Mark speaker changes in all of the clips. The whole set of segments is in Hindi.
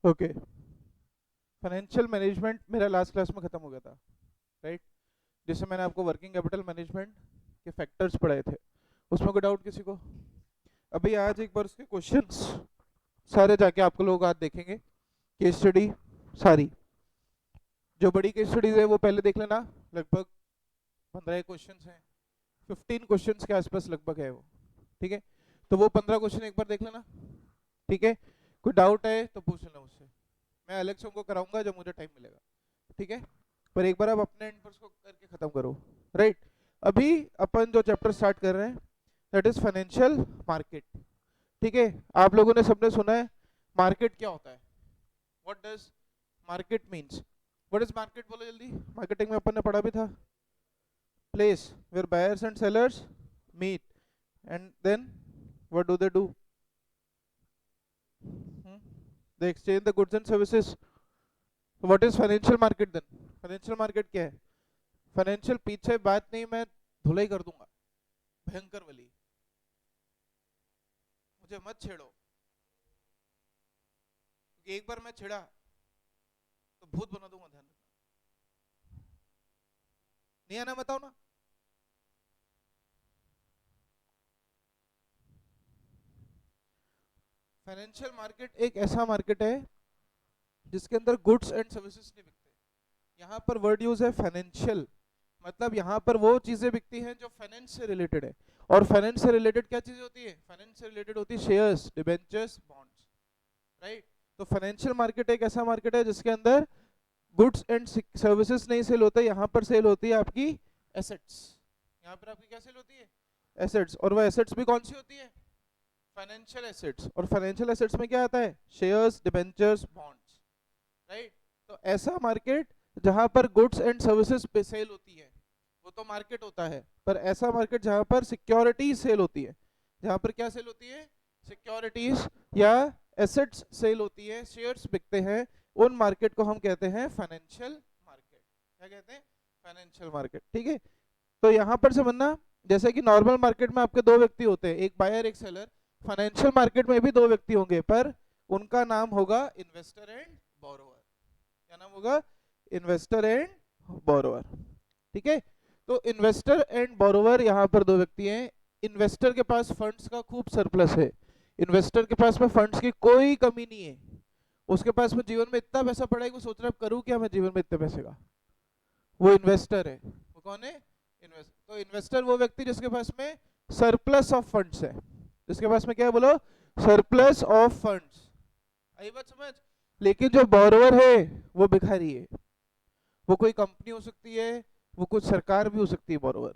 Speaker 1: ओके, फाइनेंशियल मैनेजमेंट मेरा लास्ट क्लास में खत्म हो गया था, राइट? जिससे मैंने आपको वर्किंग कैपिटल मैनेजमेंट के फैक्टर्स पढ़ाए थे। उसमें कोई डाउट किसी को? अभी आज एक बार उसके क्वेश्चंस सारे जाके आप लोग आज देखेंगे, केस स्टडी सारी। जो बड़ी केस स्टडीज है वो पहले देख लेना, लगभग 15 क्वेश्चंस हैं, 15 क्वेश्चंस के आसपास लगभग है वो, ठीक है? तो वो 15 क्वेश्चन एक बार देख लेना, ठीक है? कोई डाउट है तो पूछ लेना मुझसे, मैं अलग से उनको कराऊंगा जब मुझे टाइम मिलेगा, ठीक है? पर एक बार आप अपने एंड पर उसको करके खत्म करो, राइट? अभी अपन जो चैप्टर स्टार्ट कर रहे हैं दैट इज फाइनेंशियल मार्केट, ठीक है? आप लोगों ने सबने सुना है मार्केट क्या होता है, what does market means? What is market बोलो जल्दी। मार्केटिंग में अपन ने पढ़ा भी था, place where buyers and sellers meet and then what do they do? They exchange the goods and services. What is financial market then? Financial market क्या है? फाइनेंशियल पीछे बात नहीं, मैं धुलाई कर दूंगा भयंकर वाली, मुझे मत छेड़ो, क्योंकि एक बार मैं छेड़ा तो भूत बना दूंगा, ध्यान रखना। नहीं आना बताओ ना। फाइनेंशियल मार्केट एक ऐसा मार्केट है जिसके अंदर गुड्स एंड सर्विसेज नहीं बिकते। यहाँ पर वर्ड यूज है फाइनेंशियल, मतलब यहाँ पर वो चीजें बिकती हैं जो फाइनेंस से रिलेटेड है। और फाइनेंस से रिलेटेड क्या चीजें होती है? फाइनेंस से रिलेटेड होती है शेयर्स, डिबेंचर्स, बॉन्ड्स, राइट? तो फाइनेंशियल मार्केट एक ऐसा मार्केट है जिसके अंदर गुड्स एंड सर्विसेज नहीं सेल होता, यहाँ पर सेल होती है आपकी एसेट्स। यहाँ पर आपकी क्या सेल होती है? एसेट्स। और वो एसेट्स भी कौन सी होती है? Financial assets. और फाइनेंशियल एसेट्स में क्या आता है? Shares, debentures, bonds, right? तो ऐसा मार्केट जहां पर गुड्स एंड सर्विसेज पे सेल होती है वो तो मार्केट होता है, पर ऐसा मार्केट जहां पर सिक्योरिटीज सेल होती है, जहां पर क्या सेल होती है? सिक्योरिटीज या एसेट्स सेल होती है, शेयर्स बिकते हैं, उन मार्केट को हम कहते हैं फाइनेंशियल मार्केट। क्या कहते हैं? फाइनेंशियल मार्केट, ठीक है? तो यहाँ पर समझना, जैसे कि नॉर्मल मार्केट में आपके दो व्यक्ति होते हैं, एक बायर एक सेलर। फाइनेंशियल मार्केट में भी दो व्यक्ति होंगे, पर उनका नाम होगा इन्वेस्टर एंड बोरोवर। क्या नाम होगा? इन्वेस्टर एंड बोरोवर, ठीक है? तो इन्वेस्टर एंड बोरोवर यहाँ पर दो व्यक्ति हैं। इन्वेस्टर के पास फंड्स का खूब सरप्लस है, इन्वेस्टर के पास में फंड्स की कोई कमी नहीं है, उसके पास में जीवन में इतना पैसा पड़ा है कि वो सोच रहा है करूँ क्या मैं जीवन में इतने पैसे का। वो इन्वेस्टर है। वो कौन है? इन्वेस्टर। तो इन्वेस्टर वो व्यक्ति जिसके पास में सरप्लस ऑफ फंड्स है, जिसके पास में क्या है बोलो? Surplus of funds. आई बात समझ? लेकिन जो बोरोवर है वो भिखारी है। वो कोई कंपनी हो सकती है, वो कुछ सरकार भी हो सकती है बोरोवर।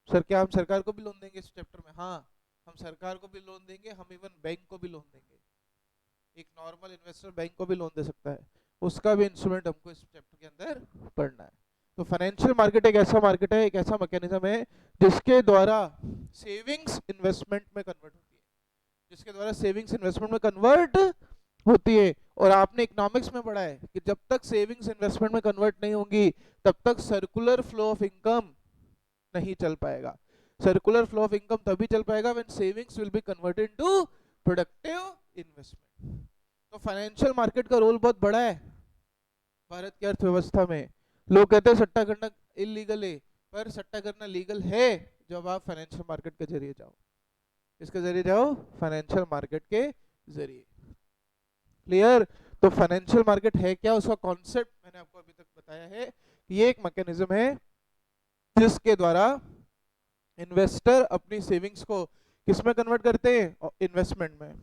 Speaker 1: सर क्या हम सरकार को भी लोन देंगे इस चैप्टर में? हाँ, हम सरकार को भी लोन देंगे, हम इवन बैंक को भी लोन देंगे। एक नॉर्मल इन्वेस्टर बैंक को भी लोन दे सकता है, उसका भी इंस्ट्रूमेंट हमको इस चैप्टर के अंदर पढ़ना है। तो फाइनेंशियल मार्केट एक ऐसा मार्केट है, एक ऐसा मैकेनिज्म है जिसके द्वारा सेविंग्स इन्वेस्टमेंट में कन्वर्ट होती है, जिसके द्वारा सेविंग्स इन्वेस्टमेंट में कन्वर्ट होती है। और आपने इकोनॉमिक्स में पढ़ा है कि जब तक सेविंग्स इन्वेस्टमेंट में कन्वर्ट नहीं होंगी तब तक सर्कुलर फ्लो ऑफ इनकम नहीं चल पाएगा। सर्कुलर फ्लो ऑफ इनकम तभी चल पाएगा when savings will be converted into productive investment. तो फाइनेंशियल मार्केट का रोल बहुत बड़ा है भारत की अर्थव्यवस्था में। लोग कहते हैं सट्टा करना इलीगल है, पर सट्टा करना लीगल है जब आप फाइनेंशियल मार्केट के जरिए जाओ। इसके जरिए जाओ? फाइनेंशियल मार्केट के जरिए। क्लियर? तो फाइनेंशियल मार्केट है क्या, उसका कॉन्सेप्ट मैंने आपको अभी तक बताया है। ये एक मैकेनिज्म है जिसके द्वारा इन्वेस्टर अपनी सेविंग्स को किसमें कन्वर्ट करते हैं? इन्वेस्टमेंट में।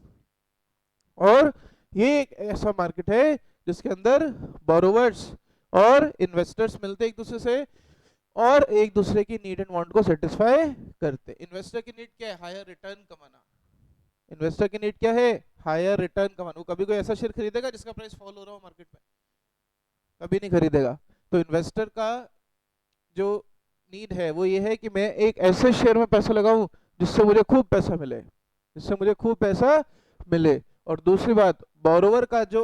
Speaker 1: और ये एक ऐसा मार्केट है जिसके अंदर बोरोवर्स और इन्वेस्टर्स मिलते एक दूसरे से और एक दूसरे की नीड एंड वांट को सेटिस्फाई करते। इन्वेस्टर की नीड क्या है? हायर रिटर्न कमाना। इन्वेस्टर की नीड क्या है? हायर रिटर्न कमाना। वो कभी कोई ऐसा शेयर खरीदेगा जिसका प्राइस फॉल हो रहा हो मार्केट में? कभी नहीं खरीदेगा। तो इन्वेस्टर का जो नीड है वो ये है कि मैं एक ऐसे शेयर में पैसा लगाऊं जिससे मुझे खूब पैसा मिले, जिससे मुझे खूब पैसा मिले। और दूसरी बात, बोरोवर का जो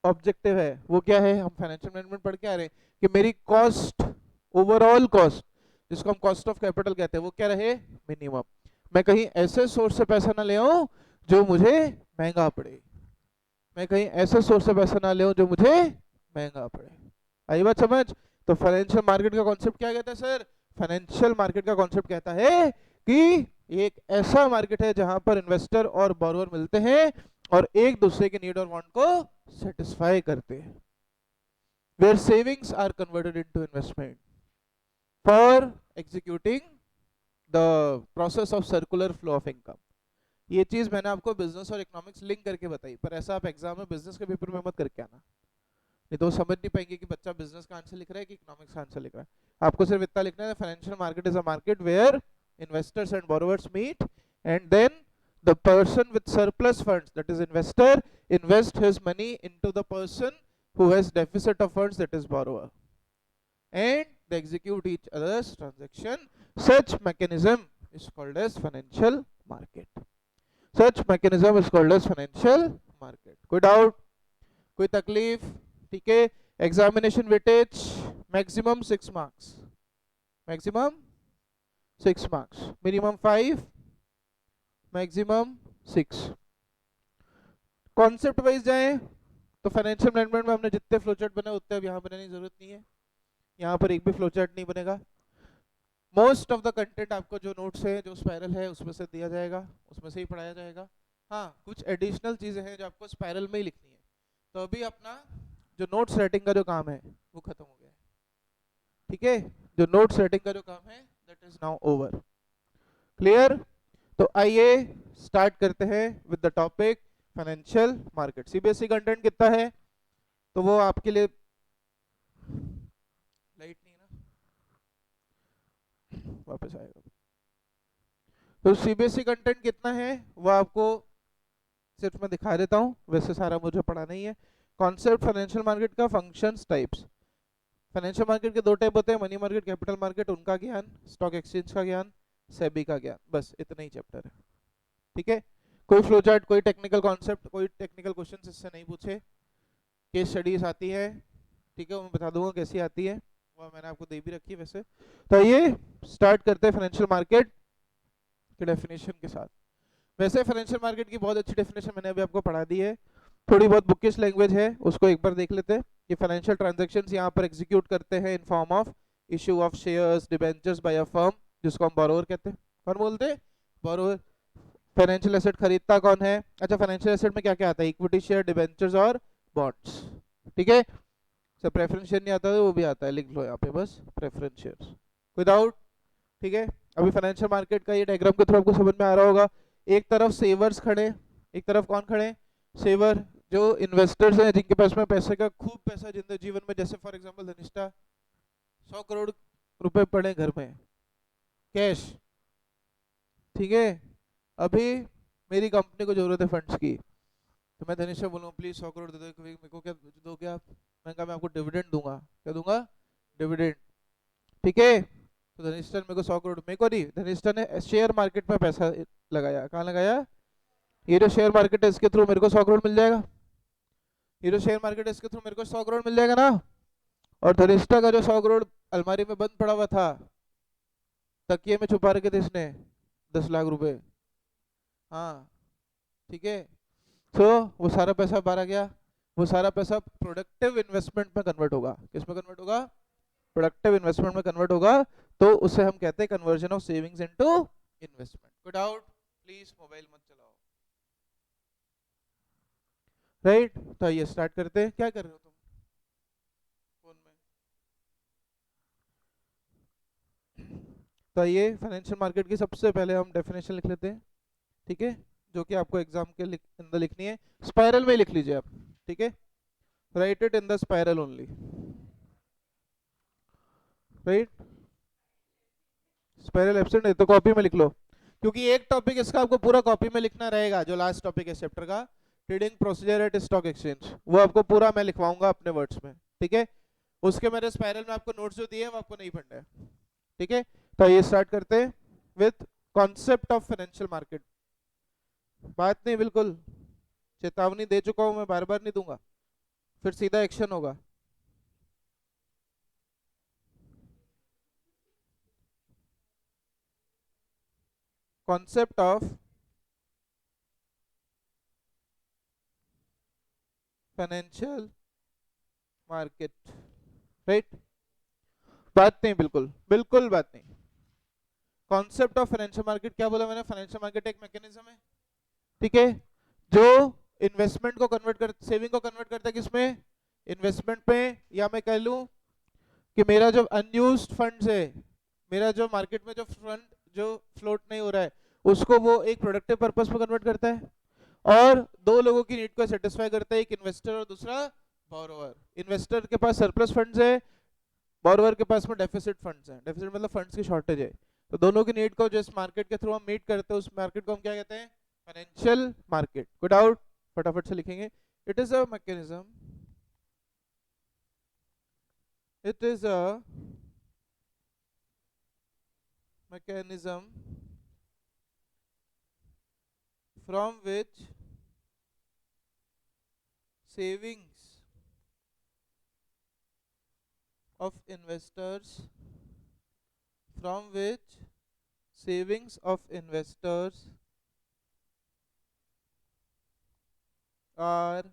Speaker 1: ऑब्जेक्टिव है वो क्या है? हम फाइनेंशियल मैनेजमेंट पढ़ के आ रहे हैं कि मेरी कॉस्ट, ओवरऑल कॉस्ट, जिसको हम कॉस्ट ऑफ कैपिटल कहते हैं, वो क्या रहे? मिनिमम। मैं कहीं ऐसे सोर्स से पैसा ना ले आऊं जो मुझे महंगा पड़े, मैं कहीं ऐसे सोर्स से पैसा ना ले जो मुझे महंगा पड़े। आई बात समझ? तो फाइनेंशियल मार्केट का कॉन्सेप्ट क्या कहता है सर? फाइनेंशियल मार्केट का कॉन्सेप्ट कहता है कि एक ऐसा मार्केट है जहां पर इन्वेस्टर और बोरोवर मिलते हैं और एक दूसरे के नीड और वांट को सेटिस्फाई करते हैं, where savings are converted into investment for executing the process of circular flow of income। ये चीज मैंने आपको बिजनेस और इकोनॉमिक्स लिंक करके बताई, पर ऐसा आप एग्जाम में बिजनेस के पेपर में मत करके आना, नहीं तो वो समझ नहीं पाएंगे कि बच्चा बिजनेस का आंसर लिख रहा है कि इकोनॉमिक्स का आंसर लिख रहा है। आपको सिर्फ इतना लिखना है, financial market is a market where investors and borrowers meet and then the person with surplus funds, that is investor, invest his money into the person who has deficit of funds, that is borrower, and they execute each other's transaction. Such mechanism is called as financial market. Such mechanism is called as financial market। कोई डाउट, कोई तकलीफ? ठीक है। Examination weightage maximum 6 marks, maximum 6 marks, minimum 5, maximum 6। Concept wise जाएं तो फाइनेंशियल मैनेजमेंट में हमने जितने फ्लोचार्ट बनाए उतने अब यहाँ बनाने की जरूरत नहीं है, यहाँ पर एक भी फ्लोचार्ट नहीं बनेगा। मोस्ट ऑफ द कंटेंट आपको जो नोट्स है, जो स्पाइरल है, उसमें से दिया जाएगा, उसमें से ही पढ़ाया जाएगा। हाँ, कुछ एडिशनल चीजें हैं जो आपको स्पाइरल में ही लिखनी है। तो अभी अपना जो नोट्स राइटिंग का जो काम है वो खत्म हो गया है, ठीक है? जो नोट्स राइटिंग का जो काम है that is now over. Clear? तो आइए स्टार्ट करते हैं with the topic financial market. CBSE content कितना है तो वो आपके लिए, लाइट नहीं है ना, वापस आएगा। तो सीबीएसई कंटेंट कितना है वो आपको सिर्फ मैं दिखा देता हूँ, वैसे सारा मुझे पढ़ा नहीं है। कॉन्सेप्ट फाइनेंशियल मार्केट का, फंक्शंस, टाइप्स। फाइनेंशियल मार्केट के दो टाइप होते हैं, मनी मार्केट, कैपिटल मार्केट, उनका ज्ञान, स्टॉक एक्सचेंज का ज्ञान, सेबी का ज्ञान, बस इतना ही चैप्टर है, ठीक है? कोई फ्लो चार्ट, कोई टेक्निकल कॉन्सेप्ट, कोई टेक्निकल क्वेश्चन इससे नहीं पूछे। केस स्टडीज आती है, ठीक है, वो मैं बता दूंगा कैसी आती है, वो मैंने आपको दे भी रखी है वैसे। तो ये स्टार्ट करते हैं फाइनेंशियल मार्केट के डेफिनेशन के साथ। वैसे फाइनेंशियल मार्केट की बहुत अच्छी डेफिनेशन मैंने अभी आपको पढ़ा दी है, थोड़ी बहुत बुकिश लैंग्वेज है उसको एक बार देख लेते हैं। ये फाइनेंशियल ट्रांजैक्शंस यहाँ पर एग्जीक्यूट करते हैं in form of issue of shares, debentures by a firm, जिसको हम बोरोवर कहते हैं। कौन बोलते हैं? बोरोवर। फाइनेंशियल एसेट खरीदता कौन है? अच्छा, फाइनेंशियल एसेट में क्या क्या आता है? इक्विटी शेयर, डिबेंचर्स और बॉन्ड्स, ठीक है? सर प्रेफरेंस शेयर नहीं आता है, वो भी आता है, लिख लो यहाँ पे बस प्रेफरेंस शेयर्स। कोई डाउट? ठीक है। अभी फाइनेंशियल मार्केट का ये डायग्राम के थ्रू आपको समझ में आ रहा होगा। एक तरफ सेवर्स खड़े, एक तरफ कौन खड़े? सेवर, जो इन्वेस्टर्स हैं जिनके पास में पैसे का खूब पैसा जिंदगी जीवन में, जैसे फॉर एग्जांपल धनिष्ठा, 100 करोड़ रुपए पड़े घर में कैश, ठीक है? अभी मेरी कंपनी को जरूरत है फंड्स की, तो मैं धनिष्ठा बोलूँ प्लीज 100 करोड़ दे दो, मेरे को क्या दोगे आप? मैं कहा मैं आपको डिविडेंड दूंगा। क्या दूंगा? डिविडेंड, ठीक है? तो धनिष्ठा ने मेरे को 100 करोड़, मेरे को नहीं, धनिष्ठा ने शेयर मार्केट में पैसा लगाया। कहाँ लगाया? ये जो शेयर मार्केट है इसके थ्रू मेरे को 100 करोड़ मिल जाएगा। ये जो शेयर मार्केट है इसके थ्रू मेरे को 100 करोड़ मिल जाएगा ना। और धनिष्ठा का जो 100 करोड़ अलमारी में बंद पड़ा हुआ था, तकिए में छुपा रखे थे इसने, 10 लाख रुपए, हाँ, ठीक है? तो वो सारा पैसा बाहर आ गया। वो सारा पैसा प्रोडक्टिव इन्वेस्टमेंट में कन्वर्ट होगा। किस में कन्वर्ट होगा? प्रोडक्टिव इन्वेस्टमेंट में कन्वर्ट होगा। तो उसे हम कहते हैं conversion of savings into investment. कोई डाउट? प्लीज मोबाइल मत चलाओ, राइट? तो ये स्टार्ट करते हैं। क्या कर रहे हो तुम फोन में? तो ये फाइनेंशियल मार्केट की सबसे पहले हम डेफिनेशन लिख लेते हैं, ठीक है? जो कि आपको एग्जाम के अंदर लिखनी है, स्पाइरल में लिख लीजिए आप, ठीक है? Right it in the spiral only, right? Spiral absent है तो कॉपी में लिख लो, क्योंकि एक टॉपिक इसका आपको पूरा कॉपी में लिखना रहेगा, जो लास्ट टॉपिक है चैप्टर का, trading procedure at stock exchange, वो आपको पूरा मैं लिखवाऊंगा अपने वर्ड्स में, ठीक है? उसके मेरे स्पाइरल में आपको नोट्स जो दिए हैं वो आपको नहीं पढ़ना है, ठीक है? तो ये स्टार्ट करते हैं with concept of financial market. बात नहीं, बिल्कुल चेतावनी दे चुका हूं मैं, बार बार नहीं दूंगा, फिर सीधा एक्शन होगा। Concept of financial market, right? बात नहीं, बिल्कुल बिल्कुल बात नहीं। कॉन्सेप्ट ऑफ फाइनेंशियल मार्केट क्या बोला मैंने? फाइनेंशियल मार्केट एक मैकेनिज्म है, ठीक है, जो इन्वेस्टमेंट को कन्वर्ट कर, सेविंग को कन्वर्ट करता है किसमें? इन्वेस्टमेंट में। या मैं कह लूं कि मेरा जो अनयूज्ड फंड्स है, मेरा जो मार्केट में जो फंड जो फ्लोट नहीं हो रहा है, उसको वो एक प्रोडक्टिव पर्पस में कन्वर्ट करता है, और दो लोगों की नीड को सेटिस्फाई करता है, एक इन्वेस्टर और दूसरा बोरोवर। इन्वेस्टर के पास सरप्लस फंड्स है, बोरोवर के पास में डेफिसिट फंड्स हैं। डेफिसिट मतलब फंड्स की शॉर्टेज है। तो दोनों की नीड को जिस मार्केट के थ्रू हम मीट करते हैं, उस मार्केट को हम क्या कहते हैं? Financial market. गुड आउट, फटाफट से लिखेंगे। It is a mechanism, it is a mechanism from which savings of investors from which savings of investors are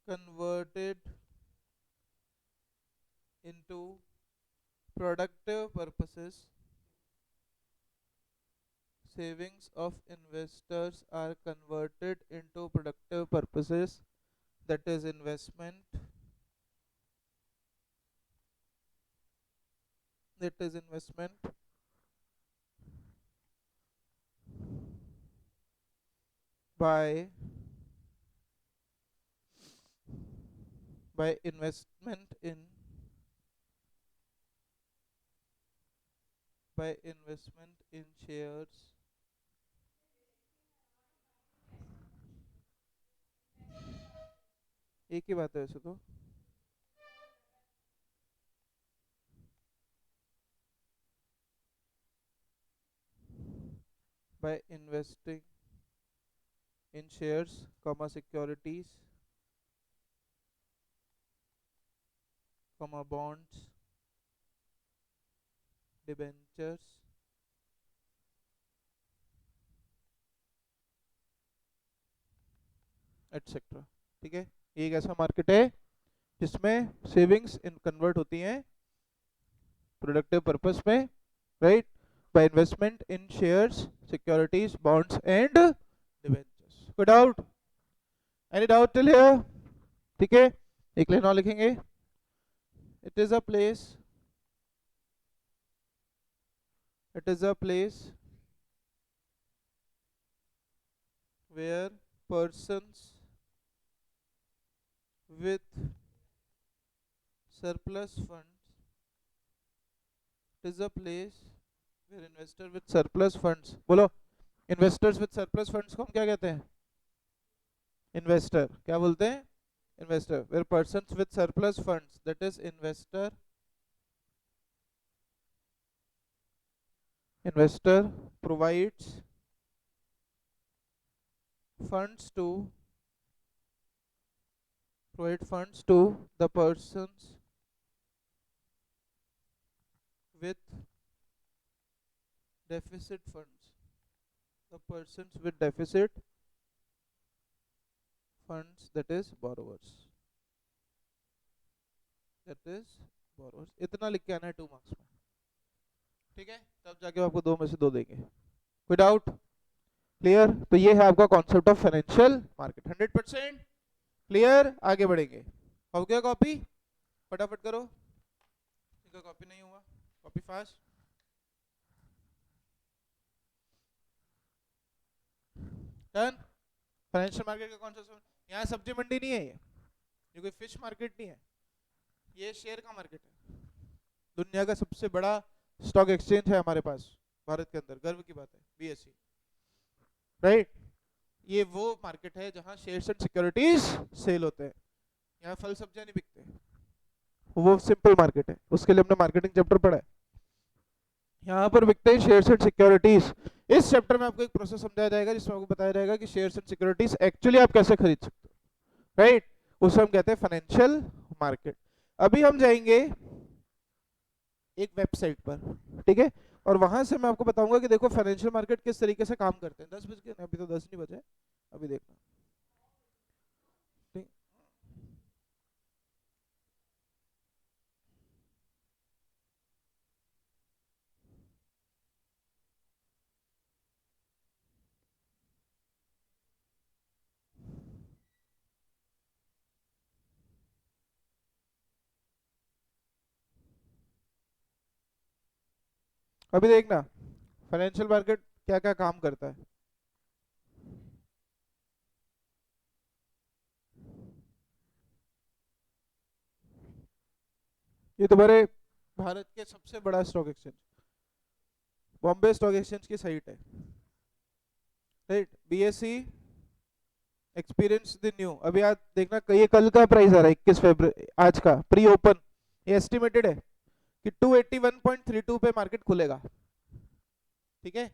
Speaker 1: converted into productive purposes. Savings of investors are converted into productive purposes, that is investment, that is investment by investment in shares, एक ही बात है वैसे तो। by investing in shares, comma securities, comma bonds, debentures, etcetera. ठीक है, ये एक ऐसा मार्केट है जिसमें सेविंग्स इन कन्वर्ट होती हैं प्रोडक्टिव पर्पस में, right? By investment in shares, securities, bonds and debentures. कोई doubt? Any doubt till here? ठीक है, एक लाइन और लिखेंगे। It is a place, it is a place where persons with surplus funds, it is a place where investor with surplus funds, बोलो, investors with surplus funds को हम क्या कहते हैं? investor। क्या बोलते हैं? investor। where persons with surplus funds, that is investor, provides funds to the persons with deficit funds, the persons with deficit funds, that is borrowers, इतना लिख के आना है 2 मार्क्स में, ठीक है? तब जाके आपको 2 में से 2 देंगे। कोई डाउट? क्लियर? तो ये है आपका concept of financial market. 100% clear? आगे बढ़ेंगे। हो गया कॉपी? फटाफट करो, इनका कॉपी नहीं हुआ, copy fast. Done? Financial market का कॉन्सेप्ट। यहाँ सब्जी मंडी नहीं है, ये कोई फिश मार्केट नहीं है, ये शेयर का मार्केट है। दुनिया का सबसे बड़ा स्टॉक एक्सचेंज है हमारे पास भारत के अंदर, गर्व की बात है, बीएसई, राइट? ये वो मार्केट है जहां शेयर्स एंड सिक्योरिटीज सेल होते हैं। यहाँ फल सब्जियां नहीं बिकते, वो सिंपल मार्केट है, उसके लिए हमने मार्केटिंग चैप्टर पढ़ा है। यहाँ पर बिकते हैं शेयर्स एंड सिक्योरिटीज। इस चैप्टर में आपको एक प्रोसेस समझाया जाएगा जिसमें आपको बताया जाएगा कि शेयर्स एंड सिक्योरिटीज एक्चुअली आप कैसे खरीद सकते हो, राइट? उसे हम कहते हैं फाइनेंशियल मार्केट। अभी हम जाएंगे एक वेबसाइट पर, ठीक है, और वहां से मैं आपको बताऊंगा कि देखो फाइनेंशियल मार्केट किस तरीके से काम करते हैं। 10 बज गए, अभी तो 10 नहीं बजे, अभी देखना। अभी देखना फाइनेंशियल मार्केट क्या क्या काम करता है। ये तुम्हारे भारत के सबसे बड़ा stock exchange Bombay stock exchange की साइट है, right. BSE experience the new. अभी आज देखना ये कल का प्राइस आ रहा है 21 फरवरी, आज का प्री ओपन। ये एस्टिमेटेड है कि 281.32 पे मार्केट खुलेगा, ठीक है।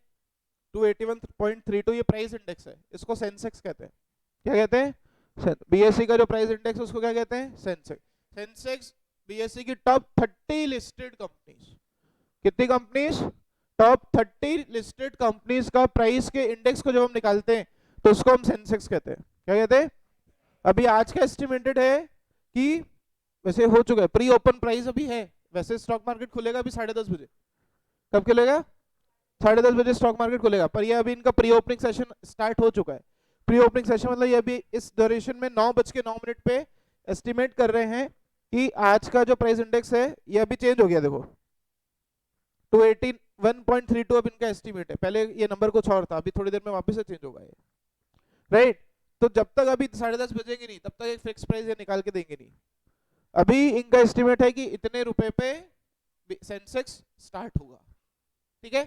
Speaker 1: 281.32 ये प्राइस इंडेक्स है, इसको सेंसेक्स कहते हैं। क्या कहते हैं? बीएसई का जो प्राइस इंडेक्स है उसको क्या कहते हैं? सेंसेक्स। सेंसेक्स बीएसई की टॉप 30 लिस्टेड कंपनीज। कितनी कंपनीज? टॉप 30 लिस्टेड कंपनीज का प्राइस के इंडेक्स को जब हम निकालते हैं तो उसको हम सेंसेक्स कहते हैं। क्या कहते हैं? अभी आज का एस्टिमेटेड है कि वैसे हो चुका है, प्री ओपन प्राइस अभी है। वैसे स्टॉक मार्केट खुलेगा अभी 10:30 बजे। कब खुलेगा? 10:30 बजे स्टॉक मार्केट खुलेगा, पर ये अभी इनका प्री ओपनिंग सेशन स्टार्ट हो चुका है। प्री ओपनिंग सेशन मतलब ये अभी इस ड्यूरेशन में 9:09 पे एस्टिमेट कर रहे हैं कि आज का जो प्राइस इंडेक्स है ये अभी चेंज हो गया। देखो 281.32 अब इनका एस्टिमेट है, पहले ये नंबर कुछ और था, अभी थोड़ी देर में वापस से चेंज होगा ये, राइट। तो जब तक अभी 10:30 बजेंगे नहीं तब तक एक फिक्स प्राइस ये निकाल के देंगे नहीं। अभी इनका एस्टिमेट है कि इतने रुपए पे सेंसेक्स स्टार्ट होगा, ठीक है।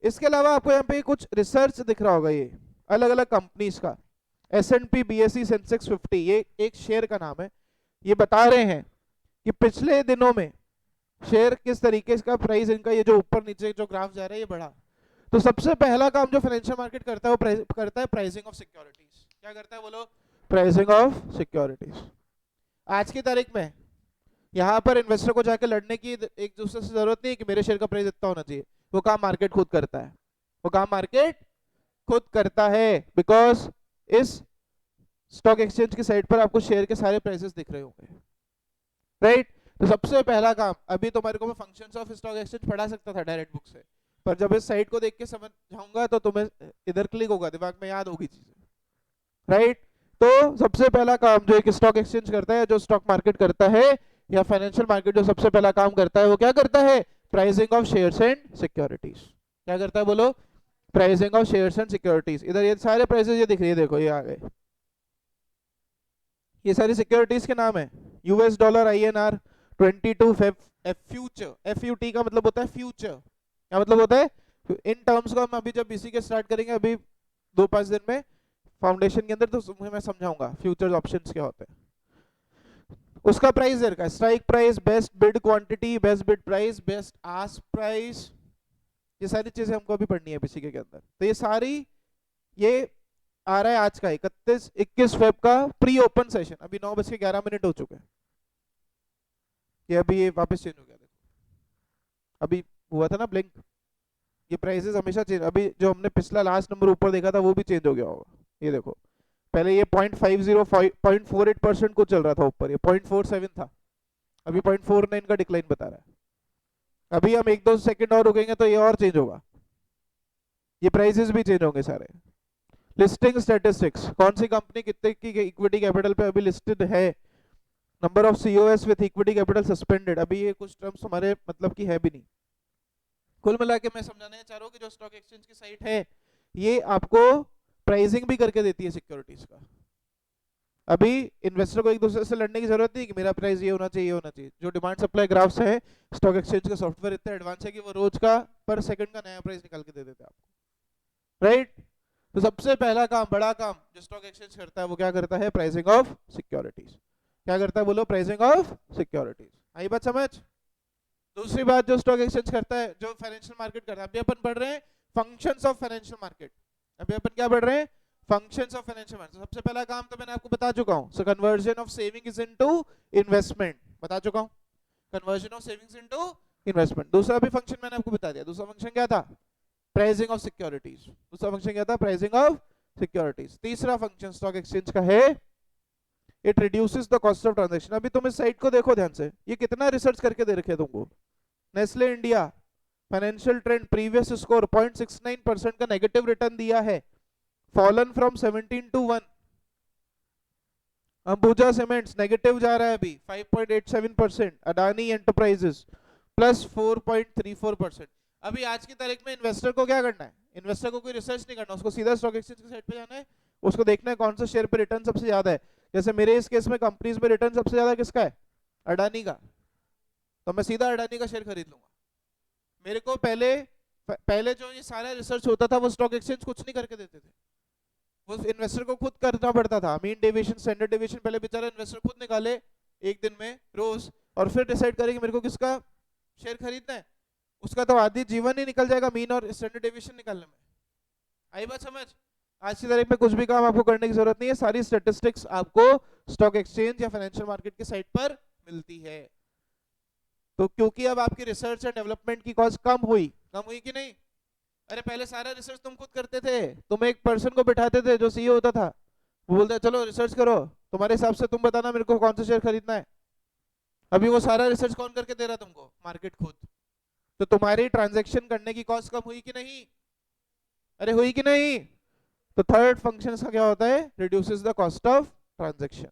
Speaker 1: इसके अलावा आपको यहाँ पे कुछ रिसर्च दिख रहा होगा, ये अलग अलग कंपनीज का S&P BSE सेंसेक्स 50, ये एक शेयर का नाम है। ये बता रहे हैं कि पिछले दिनों में शेयर किस तरीके का प्राइस इनका, ये जो ऊपर नीचे जो ग्राफ जा रहा है ये बढ़ा। तो सबसे पहला काम जो फाइनेंशियल मार्केट करता है वो करता है प्राइसिंग ऑफ सिक्योरिटीज। क्या करता है बोलो? Pricing of securities. आज की तारीख में यहाँ पर इन्वेस्टर को जाके लड़ने की एक दूसरे से जरूरत नहीं है कि मेरे शेयर का प्राइस इतना होना चाहिए। वो काम मार्केट खुद करता है, वो काम मार्केट खुद करता है। बिकॉज इस स्टॉक एक्सचेंज की साइट पर आपको शेयर के सारे प्राइसेस दिख रहे होंगे, राइट। तो सबसे पहला काम, अभी तुम्हारे को मैं फंक्शंस ऑफ स्टॉक एक्सचेंज पढ़ा सकता था डायरेक्ट बुक से, पर जब इस साइट को देख के समझ जाऊंगा तो तुम्हें इधर क्लिक होगा, दिमाग में याद होगी चीजें, राइट। तो सबसे पहला काम जो एक स्टॉक एक्सचेंज करता है, जो स्टॉक मार्केट करता है या फाइनेंशियल मार्केट जो सबसे पहला काम करता है वो क्या करता है? Pricing of shares and securities. क्या करता है बोलो? Pricing of shares and securities. इधर ये सारे प्राइसेस ये दिख रही है, देखो ये आ गए, ये सारी सिक्योरिटीज के नाम है। US dollar INR 22 future, FUT का मतलब होता है फ्यूचर। क्या मतलब होता है? इन टर्म्स को हम अभी जब इसी के स्टार्ट करेंगे अभी 2-5 दिन में फाउंडेशन के अंदर, तो तुम्हें मैं समझाऊंगा फ्यूचर ऑप्शंस क्या होते हैं। उसका प्राइस देर का strike price, best bid quantity, best bid price, best ask price, ये सारी चीजें हमको अभी पढ़नी है बीसीके के अंदर। तो ये सारी ये आ रहा है आज का 21 फेब का प्री ओपन सेशन। अभी 9:11 हो चुके हैं, ये अभी ये वापस चेंज हो गया। देखो अभी हुआ था ना ब्लिंक, ये प्राइसेस हमेशा चेंज, अभी जो हमने पिछला लास्ट नंबर ऊपर देखा था वो भी चेंज हो गया होगा। ये देखो पहले ये 0.48% को चल रहा था ऊपर, ये 0.47 था, अभी 0.49 का डिक्लाइन बता रहा है। अभी हम 1-2 सेकंड और रुकेंगे तो ये और चेंज होगा, ये प्राइसेस भी चेंज होंगे सारे। लिस्टिंग स्टैटिस्टिक्स, कौन सी कंपनी कितने की इक्विटी कैपिटल पे अभी लिस्टेड है, number of COS with equity capital suspended, अभी ये कुछ टर्म्स हमारे मतलब की है भी नहीं। कुल मिला के मैं समझाने चाह रहा हूँ कि जो स्टॉक एक्सचेंज की साइट है ये आपको प्राइसिंग भी करके देती है सिक्योरिटीज का। अभी इन्वेस्टर को एक दूसरे से लड़ने की जरूरत नहीं कि मेरा प्राइस ये होना चाहिए, ये होना चाहिए। जो डिमांड सप्लाई ग्राफ्स है स्टॉक एक्सचेंज का सॉफ्टवेयर इतना एडवांस है कि वो रोज का पर सेकंड का नया प्राइस निकाल के दे देते हैं आपको, राइट। तो सबसे पहला काम, बड़ा काम जो स्टॉक एक्सचेंज करता है वो क्या करता है? Pricing of securities. क्या करता है बोलो? Pricing of securities. आई बात समझ? दूसरी बात जो स्टॉक एक्सचेंज करता है, जो फाइनेंशियल मार्केट करता है, अभी अपन पढ़ रहे हैं फंक्शंस ऑफ फाइनेंशियल मार्केट। अभी अपन क्या पढ़ रहे हैं? Functions of financial market. सबसे पहला काम तो मैंने आपको बता चुका हूं, so conversion of savings into investment, बता चुका हूं, conversion of savings into investment. दूसरा भी फंक्शन मैंने आपको बता दिया, दूसरा फंक्शन क्या था? Pricing of securities. दूसरा फंक्शन क्या था? Pricing of securities. तीसरा फंक्शन स्टॉक एक्सचेंज का है it reduces the cost of transaction. अभी तुम इस साइट को देखो ध्यान से, ये कितना रिसर्च करके दे रखे तुमको। Nestle India financial trend previous score 0.69% का नेगेटिव रिटर्न दिया है, fallen from 17 to 1। Ambuja cements negative जा रहा है अभी 5.87%। Adani enterprises plus 4.34%। अभी आज की तारीख में इन्वेस्टर को क्या करना है? इन्वेस्टर को कोई रिसर्च नहीं करना, उसको सीधा स्टॉक एक्सचेंज की साइट पे जाना है, उसको देखना है कौन सा शेयर पे रिटर्न सबसे ज्यादा है। जैसे मेरे इस केस में कंपनीज में रिटर्न सबसे ज्यादा किसका है? अडानी का। तो मैं सीधा अडानी का शेयर खरीद लूंगा। मेरे को पहले जो ये सारा रिसर्च होता था वो स्टॉक एक्सचेंज कुछ नहीं करके देते थे, वो इन्वेस्टर को खुद करना पड़ता था। मीन डेविएशन, स्टैंडर्ड डेविएशन पहले बेचारा इन्वेस्टर खुद निकाले एक दिन में रोज, और फिर डिसाइड करे कि मेरे को किसका शेयर खरीदना है। उसका तो आधी जीवन ही निकल जाएगा मीन और स्टैंडर्ड डेविएशन निकालने में। आई बात समझ? आज की तारीख में कुछ भी काम आपको करने की जरूरत नहीं है, सारी स्टैटिस्टिक्स आपको स्टॉक एक्सचेंज या फाइनेंशियल मार्केट की साइट पर मिलती है। तो क्योंकि अब आपकी रिसर्च एंड डेवलपमेंट की कॉस्ट कम हुई कि नहीं? अरे पहले सारा रिसर्च तुम खुद करते थे, तुम एक पर्सन को बिठाते थे जो सीईओ होता था, वो बोलता है चलो रिसर्च करो, तुम्हारे हिसाब से तुम बताना मेरे को कौन सा शेयर खरीदना है। अभी वो सारा रिसर्च कौन करके दे रहा तुमको? मार्केट खुद। तो तुम्हारी ट्रांजैक्शन करने की कॉस्ट कम हुई कि नहीं? अरे हुई कि नहीं? तो थर्ड फंक्शन का क्या होता है? Reduces the cost of transaction.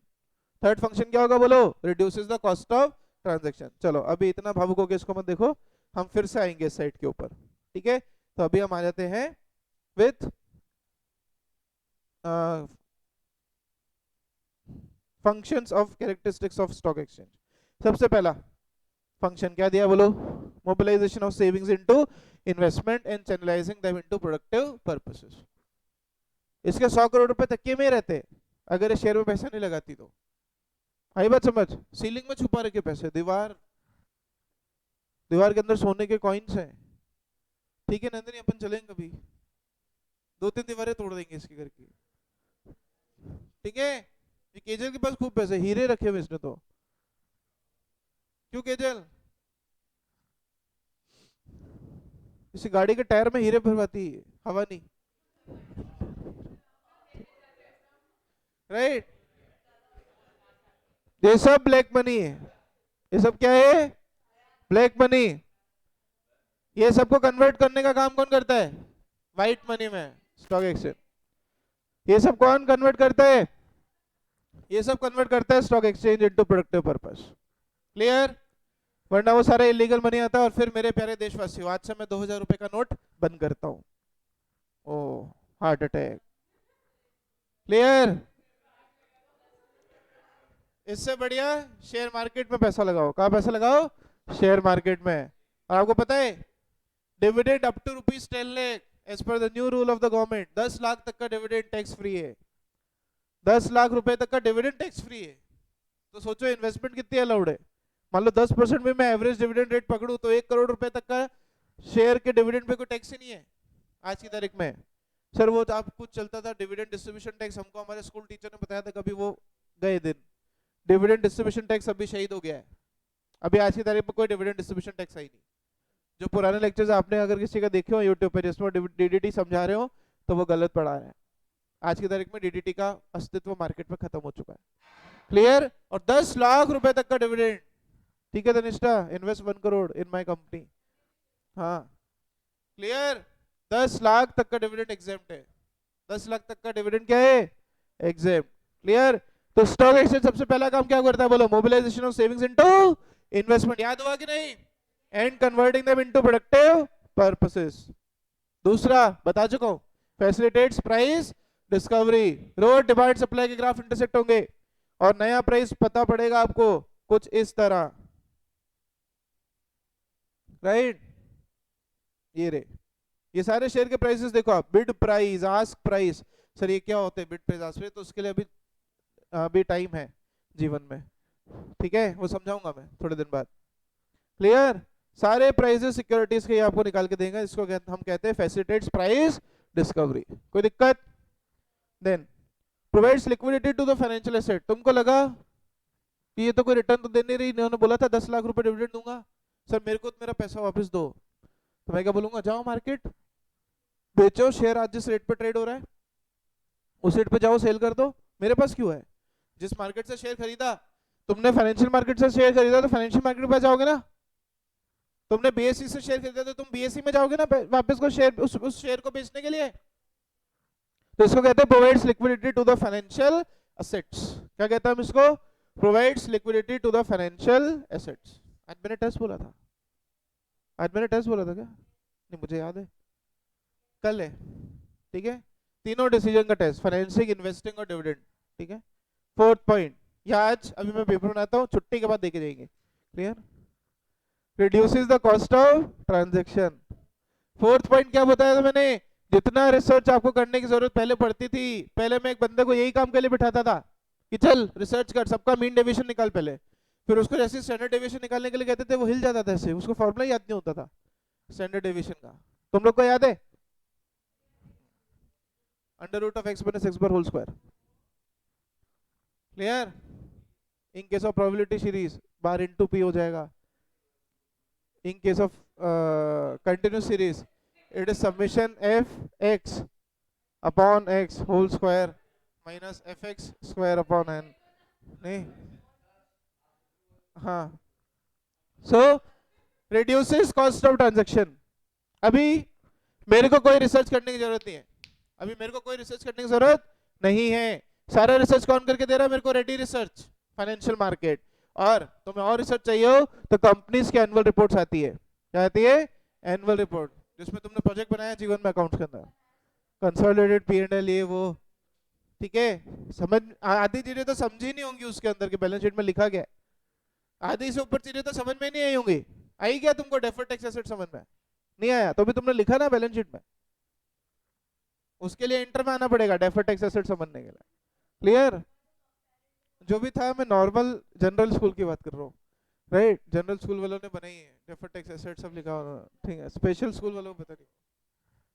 Speaker 1: Third function क्या होगा बोलो? Reduces the cost of transaction. चलो अभी इतना भावुक होकर इसको मत देखो, हम फिर से आएंगे साइट के ऊपर, ठीक है? तो अभी हम आ जाते हैं with functions of characteristics of stock exchange. सबसे पहला फंक्शन क्या दिया बोलो? Mobilisation of savings into investment and channelising them into productive purposes. इसके 100 करोड़ रुपए तकिए में रहते अगर ये शेयर में पैसा नहीं लगाती तो। आई बात समझ? सीलिंग में छुपा रखे पैसे, दीवार के अंदर सोने के कॉइन्स हैं। ठीक है नंदनी, अपन चलेंगे कभी, 2-3 दीवारें तोड़ देंगे इसके घर की, ठीक है? ये केजल के पास खूब पैसे, हीरे रखे हुए इसने तो। क्यों केजल? इसी गाड़ी के टायर में हीरे भरवाती है, हवा नहीं, राइट? ये सब ब्लैक मनी है, ये सब क्या है? Black money. ये सबको कन्वर्ट करने का काम कौन करता है? व्हाइट मनी में स्टॉक एक्सचेंज। ये सब कौन कन्वर्ट करता है? ये सब कन्वर्ट करता है stock exchange into productive purpose. Clear? वरना वो सारा इलीगल मनी आता है और फिर मेरे प्यारे देशवासियों आज से मैं 2000 रुपए का नोट बंद करता हूं, ओ हार्ट अटैक। क्लियर? इससे बढ़िया शेयर मार्केट में पैसा लगाओ। कहाँ पैसा लगाओ? शेयर मार्केट में। और आपको पता है dividend up to ₹10 lakh as per the new rule of the government, 10 lakh तक का डिविडेंड टैक्स फ्री है। 10 लाख रुपए तक का डिविडेंड टैक्स फ्री है। तो सोचो इन्वेस्टमेंट कितनी अलाउड है। मान लो 10% में मैं एवरेज डिविडेंड रेट पकड़ू तो 1 करोड़ रुपए तक का शेयर के डिविडेंड पे कोई टैक्स ही नहीं है आज की तारीख में। सर वो आप कुछ चलता था डिविडेंड डिस्ट्रीब्यूशन टैक्स, हमको हमारे स्कूल टीचर ने बताया था, कभी वो गए दिन। डिविडेंड डिस्ट्रीब्यूशन टैक्स अभी शहीद हो गया है। अभी आज की तारीख में कोई डिविडेंड डिस्ट्रीब्यूशन टैक्स आई नहीं। जो पुराने लेक्चर्स आपने अगर किसी का देखे हो यूट्यूब पे जिसमें डीडीटी समझा रहे हो तो वो गलत पढ़ा रहे हैं। आज की तारीख में डीडीटी का अस्तित्व मार्केट में खत्म हो चुका है। क्लियर? और 10 लाख रुपए तक का डिविडेंड। ठीक है Tanishtha, invest 1 crore in my company. हाँ क्लियर? 10 लाख तक का डिविडेंड एग्जेम्प्ट है। 10 लाख तक का डिविडेंड क्या है? एग्जेम्प्ट। क्लियर? तो स्टॉक एक्सचेंज सबसे पहला काम क्या करता है बोलो? Mobilisation of savings into investment. याद हुआ कि नहीं? And converting them into productive purposes. दूसरा बता चुका हूं, फैसिलिटेट्स प्राइस डिस्कवरी। रोज डिमांड सप्लाई के ग्राफ इंटरसेक्ट होंगे और नया प्राइस पता पड़ेगा आपको कुछ इस तरह, राइट? ये रे, ये सारे शेयर के प्राइसेस देखो आप, bid price, ask price. Sir ये क्या होते हैं बिड प्राइस, आस्क प्राइस? तो उसके लिए अभी टाइम है जीवन में, ठीक है? वो समझाऊंगा मैं थोड़े दिन बाद। क्लियर? सारे प्राइसेस सिक्योरिटीज के आपको निकाल के देंगे, इसको हम कहते हैं फैसिलिटेट्स प्राइस डिस्कवरी। कोई दिक्कत? Then provides liquidity to the financial asset. तुमको लगा कि ये तो कोई रिटर्न तो दे नहीं रही, इन्होंने बोला था 10 लाख रुपए डिविडेंड दूंगा, सर मेरे को मेरा पैसा वापस दो। तो मैं क्या बोलूंगा? जाओ मार्केट बेचो शेयर, आज जिस रेट पे ट्रेड हो रहा है उस रेट पे जाओ सेल कर दो। मेरे पास क्यों है? जिस मार्केट से शेयर खरीदा तुमने, फाइनेंशियल मार्केट से शेयर खरीदा तो फाइनेंशियल मार्केट पे जाओगे ना। तुमने बीएससी से शेयर खरीदा तो तुम बीएससी में जाओगे ना वापस को शेयर, उस शेयर को बेचने के लिए। तो इसको कहते हैं provides liquidity to the financial assets. क्या कहता है हम इसको? Provides liquidity to the financial assets. आज मैंने टेस्ट बोला था, आज मैंने टेस्ट बोला था क्या? नहीं मुझे याद है, कल है। ठीक है, तीनों डिसीजन का टेस्ट, फाइनेंसिंग, इन्वेस्टिंग और डिविडेंड। ठीक है, फोर्थ पॉइंट, या आज अभी मैं पेपर बनाता हूँ, छुट्टी के बाद देके जाएंगे। Clear? Reduces the cost of transaction. Fourth point क्या बताया था मैंने? जितना रिसर्च आपको करने की जरूरत पहले पड़ती थी, पहले मैं एक बंदे को यही काम के लिए बिठाता था कि चल रिसर्च कर, सबका मीन डेविएशन निकाल पहले, फिर उसको जैसे स्टैंडर्ड डेविएशन निकालने के लिए कहते थे वो हिल जाता था ऐसे, उसको फॉर्मूला याद नहीं होता था स्टैंडर्ड डेविएशन का। तुम लोग को याद है? Under root of x minus x bar whole square. Clear? In case of probability series bar into p हो जाएगा। In case of continuous series it is summation f x upon x whole square minus f x square upon n. नहीं, हाँ, so reduces cost of transaction. अभी मेरे को कोई रिसर्च करने की जरूरत नहीं है, अभी मेरे को कोई रिसर्च करने की जरूरत नहीं है। सारा रिसर्च कौन करके दे रहा है मेरे को? Ready research, financial market. और तुम्हें और रिसर्च चाहिए हो तो कंपनीज की एनुअल रिपोर्ट्स आती है। क्या आती है? एनुअल रिपोर्ट, जिसमें तुमने प्रोजेक्ट बनाया जीवन में अकाउंट्स के अंदर, कंसोलिडेटेड पी एंड एल, ये वो। ठीक है, समझ आधी चीजें तो समझी नहीं होंगी उसके अंदर के बैलेंस शीट में लिखा गया है, आधी से ऊपर चीजें तो समझ में नहीं आई होंगी। आई क्या तुमको डेफर्ड टैक्स एसेट समझ में? नहीं आया तो भी तुमने लिखा ना बैलेंस शीट में, उसके लिए इंटर में आना पड़ेगा डेफर्ड टैक्स एसेट समझने के लिए। क्लियर? जो भी था मैं नॉर्मल जनरल स्कूल की बात कर रहा हूँ, राइट? जनरल स्कूल वालों ने बनाई है, डेफर्ड टैक्स एसेट सब लिखा हुआ, ठीक है, स्पेशल स्कूल वालों को पता नहीं,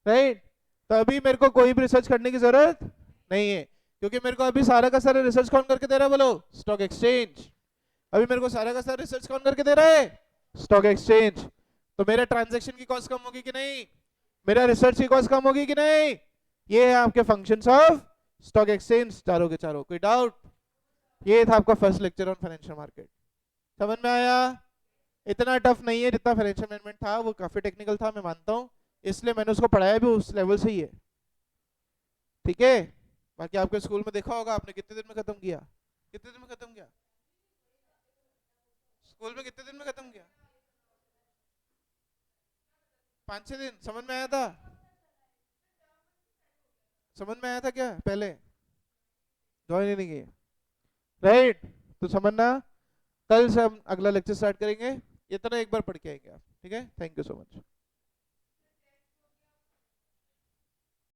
Speaker 1: राइट? तो अभी मेरे को कोई भी रिसर्च करने की जरूरत नहीं है, क्योंकि मेरे को अभी सारा का सारा रिसर्च कौन करके दे रहा है? बोलो, स्टॉक एक्सचेंज। अभी मेरे को सारा का सारा रिसर्च कौन करके दे रहा है? Stock exchange. तो मेरे ट्रांजैक्शन की कॉस्ट कम होगी कि नहीं? मेरा रिसर्च की कॉस्ट कम होगी कि नहीं? ये है आपके फंक्शंस ऑफ स्टॉक एक्सचेंज, चारों के चारों। कोई डाउट? ये था आपका first lecture on financial market. समझ में आया? इतना टफ नहीं है जितना फाइनेंशियल मैनेजमेंट था, वो काफी टेक्निकल था मैं मानता हूँ, इसलिए मैंने उसको पढ़ाया भी उस लेवल से ही है। ठीक है, बाकी आपके स्कूल में देखा होगा आपने कितने दिन में खत्म किया, कितने दिन में खत्म किया स्कूल में, कितने दिन में खत्म किया? 5-6 दिन। समझ में आया था? समझ में आया था क्या पहले? ज्वाइन ही नहीं किए, राइट? तो समझना, कल से हम अगला लेक्चर स्टार्ट करेंगे, इतना एक बार पढ़ के आएंगे आप। ठीक है, थैंक यू सो मच।